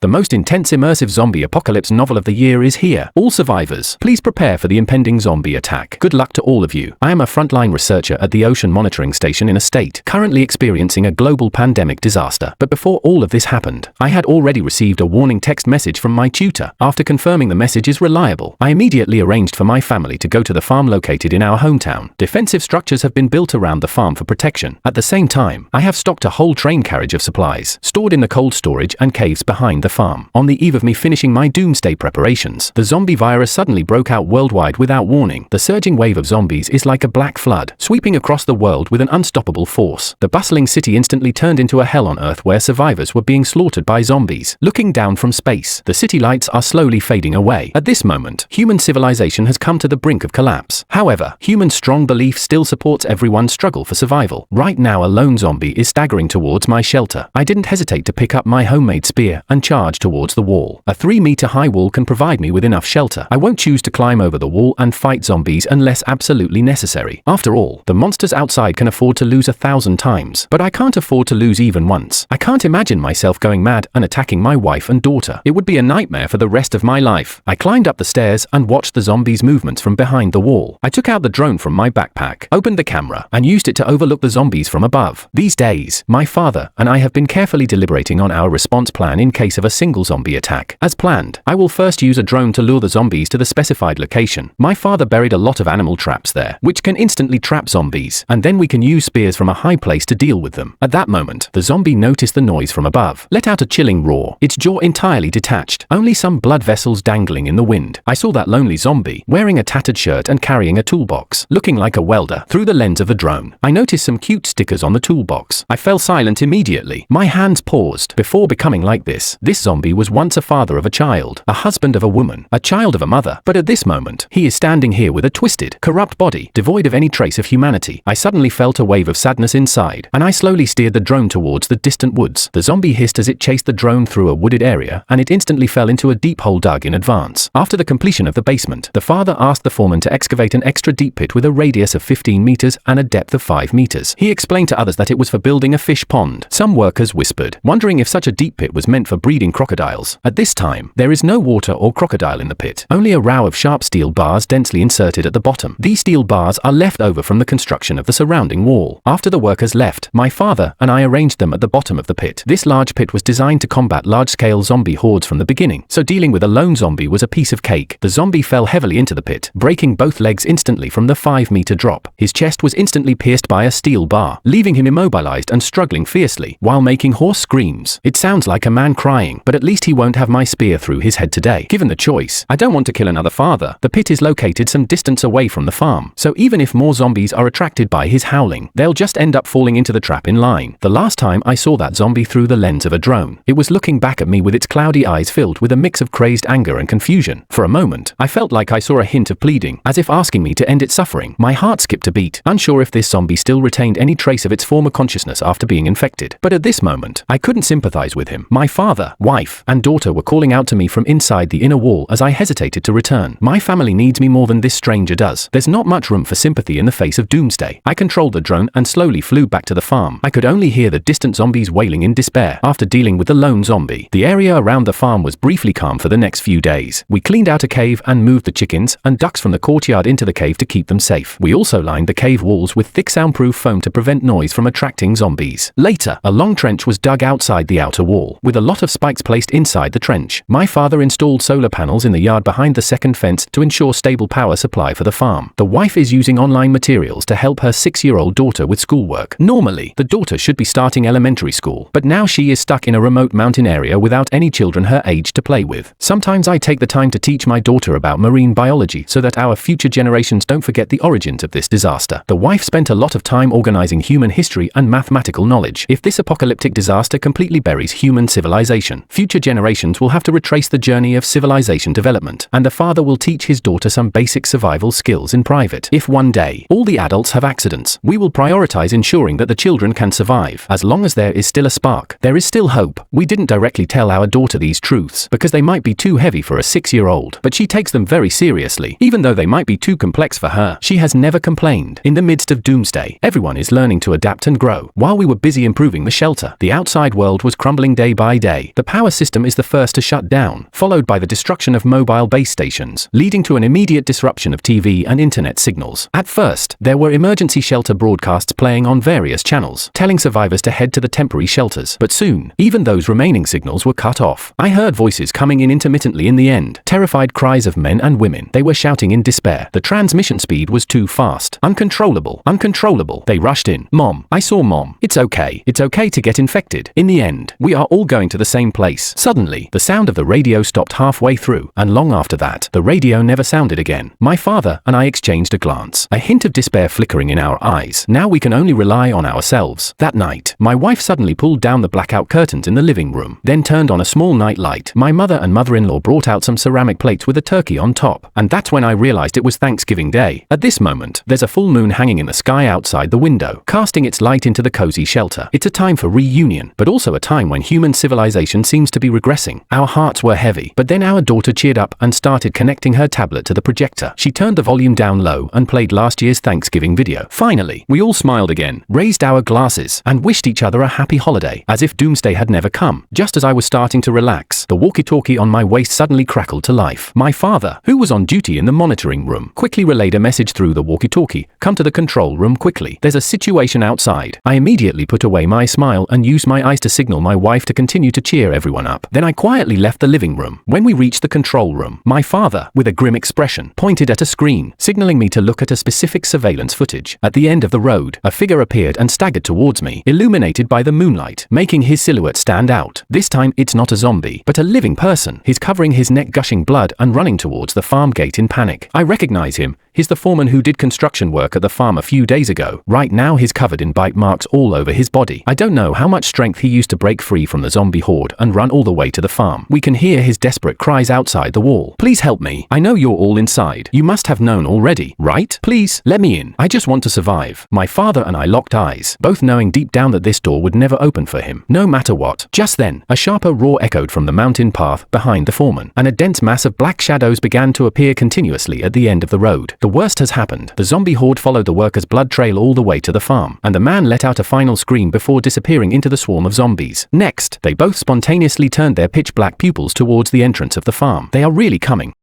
The most intense immersive zombie apocalypse novel of the year is here. All survivors, please prepare for the impending zombie attack. Good luck to all of you. I am a frontline researcher at the Ocean Monitoring Station in a state currently experiencing a global pandemic disaster. But before all of this happened, I had already received a warning text message from my tutor. After confirming the message is reliable, I immediately arranged for my family to go to the farm located in our hometown. Defensive structures have been built around the farm for protection. At the same time, I have stocked a whole train carriage of supplies, stored in the cold storage and caves behind the farm. On the eve of me finishing my doomsday preparations, the zombie virus suddenly broke out worldwide without warning. The surging wave of zombies is like a black flood, sweeping across the world with an unstoppable force. The bustling city instantly turned into a hell on earth where survivors were being slaughtered by zombies. Looking down from space, the city lights are slowly fading away. At this moment, human civilization has come to the brink of collapse. However, human strong belief still supports everyone's struggle for survival. Right now, a lone zombie is staggering towards my shelter. I didn't hesitate to pick up my homemade spear and charge towards the wall. A 3-meter high wall can provide me with enough shelter. I won't choose to climb over the wall and fight zombies unless absolutely necessary. After all, the monsters outside can afford to lose 1,000 times, but I can't afford to lose even once. I can't imagine myself going mad and attacking my wife and daughter. It would be a nightmare for the rest of my life. I climbed up the stairs and watched the zombies' movements from behind the wall. I took out the drone from my backpack, opened the camera, and used it to overlook the zombies from above. These days, my father and I have been carefully deliberating on our response plan in case of a single zombie attack. As planned, I will first use a drone to lure the zombies to the specified location. My father buried a lot of animal traps there, which can instantly trap zombies, and then we can use spears from a high place to deal with them. At that moment, the zombie noticed the noise from above, let out a chilling roar, its jaw entirely detached, only some blood vessels dangling in the wind. I saw that lonely zombie, wearing a tattered shirt and carrying a toolbox, looking like a welder, through the lens of the drone. I noticed some cute stickers on the toolbox. I fell silent immediately. My hands paused. Before becoming like this zombie was once a father of a child, a husband of a woman, a child of a mother, but at this moment, he is standing here with a twisted, corrupt body, devoid of any trace of humanity. I suddenly felt a wave of sadness inside, and I slowly steered the drone towards the distant woods. The zombie hissed as it chased the drone through a wooded area, and it instantly fell into a deep hole dug in advance. After the completion of the basement, the father asked the foreman to excavate an extra deep pit with a radius of 15 meters and a depth of 5 meters. He explained to others that it was for building a fish pond. Some workers whispered, wondering if such a deep pit was meant for breeding crocodiles. At this time, there is no water or crocodile in the pit, only a row of sharp steel bars densely inserted at the bottom. These steel bars are left over from the construction of the surrounding wall. After the workers left, my father and I arranged them at the bottom of the pit. This large pit was designed to combat large-scale zombie hordes from the beginning, so dealing with a lone zombie was a piece of cake. The zombie fell heavily into the pit, breaking both legs instantly from the 5-meter drop. His chest was instantly pierced by a steel bar, leaving him immobilized and struggling fiercely, while making hoarse screams. It sounds like a man crying, but at least he won't have my spear through his head today. Given the choice, I don't want to kill another father. The pit is located some distance away from the farm, so even if more zombies are attracted by his howling, they'll just end up falling into the trap in line. The last time I saw that zombie through the lens of a drone, it was looking back at me with its cloudy eyes filled with a mix of crazed anger and confusion. For a moment, I felt like I saw a hint of pleading, as if asking me to end its suffering. My heart skipped a beat, unsure if this zombie still retained any trace of its former consciousness after being infected. But at this moment, I couldn't sympathize with him. My father, wife, and daughter were calling out to me from inside the inner wall as I hesitated to return. My family needs me more than this stranger does. There's not much room for sympathy in the face of doomsday. I controlled the drone and slowly flew back to the farm. I could only hear the distant zombies wailing in despair. After dealing with the lone zombie, the area around the farm was briefly calm for the next few days. We cleaned out a cave and moved the chickens and ducks from the courtyard into the cave to keep them safe. We also lined the cave walls with thick soundproof foam to prevent noise from attracting zombies. Later, a long trench was dug outside the outer wall, with a lot of spikes placed inside the trench. My father installed solar panels in the yard behind the second fence to ensure stable power supply for the farm. The wife is using online materials to help her 6-year-old daughter with schoolwork. Normally, the daughter should be starting elementary school, but now she is stuck in a remote mountain area without any children her age to play with. Sometimes I take the time to teach my daughter about marine biology so that our future generations don't forget the origins of this disaster. The wife spent a lot of time organizing human history and mathematical knowledge. If this apocalyptic disaster completely buries human civilization, future generations will have to retrace the journey of civilization development, and the father will teach his daughter some basic survival skills in private. If one day, all the adults have accidents, we will prioritize ensuring that the children can survive. As long as there is still a spark, there is still hope. We didn't directly tell our daughter these truths, because they might be too heavy for a 6-year-old, but she takes them very seriously. Even though they might be too complex for her, she has never complained. In the midst of doomsday, everyone is learning to adapt and grow. While we were busy improving the shelter, the outside world was crumbling day by day. The power system is the first to shut down, followed by the destruction of mobile base stations, leading to an immediate disruption of TV and internet signals. At first, there were emergency shelter broadcasts playing on various channels, telling survivors to head to the temporary shelters. But soon, even those remaining signals were cut off. I heard voices coming in intermittently in the end, terrified cries of men and women. They were shouting in despair. The transmission speed was too fast. Uncontrollable. Uncontrollable. They rushed in. Mom. I saw Mom. It's okay. It's okay to get infected. In the end, we are all going to the same place. Suddenly, the sound of the radio stopped halfway through, and long after that, the radio never sounded again. My father and I exchanged a glance, a hint of despair flickering in our eyes. Now we can only rely on ourselves. That night, my wife suddenly pulled down the blackout curtains in the living room, then turned on a small night light. My mother and mother-in-law brought out some ceramic plates with a turkey on top, and that's when I realized it was Thanksgiving Day. At this moment, there's a full moon hanging in the sky outside the window, casting its light into the cozy shelter. It's a time for reunion, but also a time when human civilization seems to be regressing. Our hearts were heavy, but then our daughter cheered up and started connecting her tablet to the projector. She turned the volume down low and played last year's Thanksgiving video. Finally, we all smiled again, raised our glasses, and wished each other a happy holiday, as if doomsday had never come. Just as I was starting to relax, the walkie-talkie on my waist suddenly crackled to life. My father, who was on duty in the monitoring room, quickly relayed a message through the walkie-talkie. Come to the control room quickly. There's a situation outside. I immediately put away my smile and used my eyes to signal my wife to continue to cheer everyone up. Then I quietly left the living room. When we reached the control room, my father, with a grim expression, pointed at a screen, signaling me to look at a specific surveillance footage. At the end of the road, a figure appeared and staggered towards me, illuminated by the moonlight, making his silhouette stand out. This time, it's not a zombie, but a living person. He's covering his neck, gushing blood and running towards the farm gate in panic. I recognize him. He's the foreman who did construction work at the farm a few days ago. Right now he's covered in bite marks all over his body. I don't know how much strength he used to break free from the zombie horde and run all the way to the farm. We can hear his desperate cries outside the wall. Please help me. I know you're all inside. You must have known already, right? Please, let me in. I just want to survive. My father and I locked eyes, both knowing deep down that this door would never open for him, no matter what. Just then, a sharper roar echoed from the mountain path behind the foreman, and a dense mass of black shadows began to appear continuously at the end of the road. The worst has happened. The zombie horde followed the worker's blood trail all the way to the farm, and the man let out a final scream before disappearing into the swarm of zombies. Next, they both spontaneously turned their pitch-black pupils towards the entrance of the farm. They are really coming.